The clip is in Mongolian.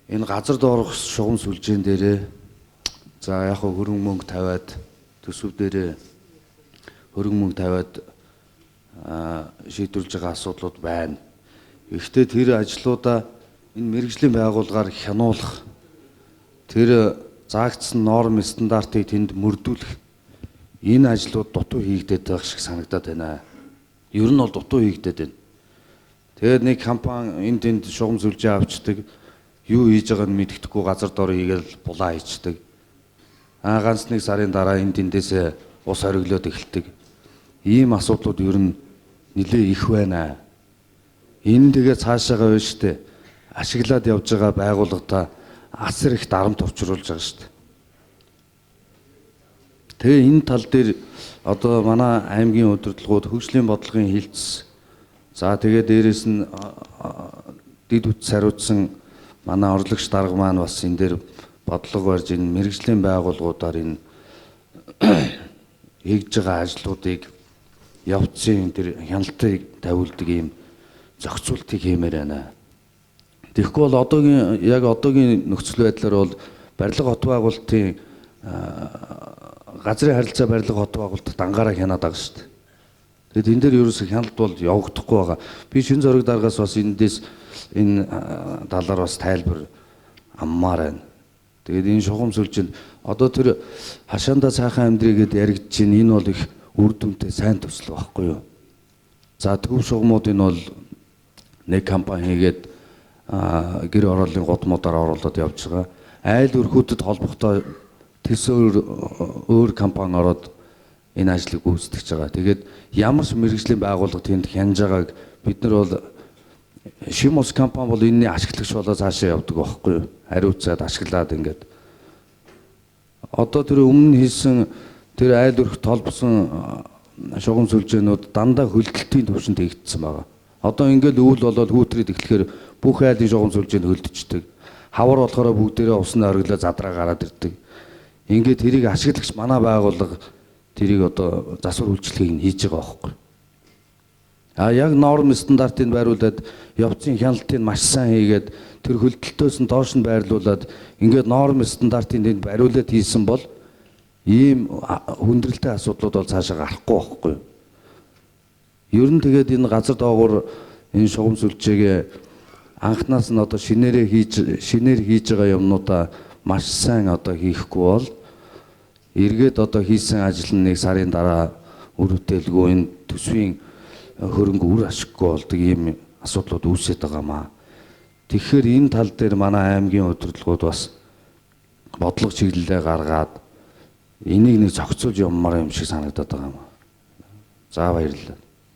Энэ газар доорх шугам сүлжээн дээрээ за яг хөрөнгө мөнгө тавиад төсөв дээрээ хөрөнгө мөнгө тавиад шийдвэрлэж байгаа асуудлууд байна. Гэхдээ тэр ажлуудаа энэ мэргэжлийн байгууллагаар хянуулах, тэр заагдсан норм стандартыг тэнд мөрдүүлэх энэ ажлууд дутуу хийгдээд байгаа шиг санагдаад байна. Ер нь бол дутуу хийгдээд байна. Тэгээд нэг компани энд тэнд шугам сүлжээ авчдаг, юу хийж байгааг нь мэддэхгүй газар дор хийгээл булаа хийчдэг. Ганц нэг сарын дараа энд тэндээсээ ус хориглоод эхэлдэг. Ийм асуудлууд ер нь нэлээ их байна. Энэ тэгээ цаашаагаа байна шүү дээ. Ашиглаад явж байгаа байгууллагата асар их дарамт учруулж байгаа шүү дээ. Тэгээ энэ тал дээр одоо манай аймгийн удирдлагууд хөгжлийн бодлогын хилцс, за тэгээ дээрэс нь дид үтс хариуцсан манай орлогч дарга маань бас энэ дээр бодлого барьж энэ мэргэжлийн байгууллагуудаар энэ хийж байгаа ажлуудыг явцын тэр хяналтыг тавиулдаг ийм зохицуултыг хиймээр байна. Тэгэхгүй бол одоогийн нөхцөл байдлаар бол барилга хот байгуулалтын газрын харилцаа барилга хот байгуулалт дангаараа хянаад байгаа шүү дээ. Тэгэд энэ дээр ерөөсөө хяналт бол явагдахгүй байгаа. Би шин зөрөг даргаас бас эндээс энэ талаар бас тайлбар аммаар байна. Тэгээд энэ шугам сүлжээнд одоо тэр хашаанда цаахан амьдрий гэдээ яригдж байна. Энэ бол их үр дүнтэй сайн төсөл байхгүй юу? За төв шугамуудын бол нэг компани хийгээд гэр орооллын годмуудаар оруулаад явж байгаа. Айл өрхүүдэд холбогдоо тэс өөр компани ороод энэ ажлыг гүйцэтгэж байгаа. Тэгээд ямар ч мэргэжлийн байгууллага тэнд хянаж байгааг бид нар бол шим ус компани бол энэний ашиглагч болоо цаашаа явдаг байхгүй юу? Хариуцаад ашиглаад ингээд. Одоо тэр өмнө хийсэн тэр айл өрхөд толбсон шугам сүлжээнүүд дандаа хөлдөлтийн төвшөнд хийгдсэн байгаа. Одоо ингээд өвөл болоод хүүтрээд эхлэхээр бүх айлын шугам сүлжээнд хөлдөждөг. Хавар болохоор бүгдээрээ усны ориглоо задраа гараад ирдэг. Ингээд тэрийг ашиглагч манай байгууллага тэрийг одоо засвар үйлчлэгийг хийж байгаа байхгүй. Яг норм стандартыг байруулад явцын хяналтыг маш сайн хийгээд тэр хөлдөлтөөс нь доош нь байрлуулад ингээд норм стандартыг тэнд бариулаад хийсэн бол ийм хүндрэлтэй асуудлууд бол цаашаа гарахгүй байхгүй. Ер нь тэгээд энэ газар доогуур энэ шугам сүлжээгээ анхнаас нь одоо шинээр хийж байгаа юмнуудаа маш сайн одоо хийхгүй бол эргээд одоо хийсэн ажил нь нэг сарын дараа үр бүтээлгүй энэ төсвийн хөрөнгө үр ашиггүй болдог ийм асуудлууд үүсээд байгаамаа. Тэгэхээр энэ тал дээр манай аймгийн удирдлагууд бас бодлого чиглэлээ гаргаад энийг нэг зохицуулж явмаар юм шиг санагдаад байгаа юм. За баярлалаа.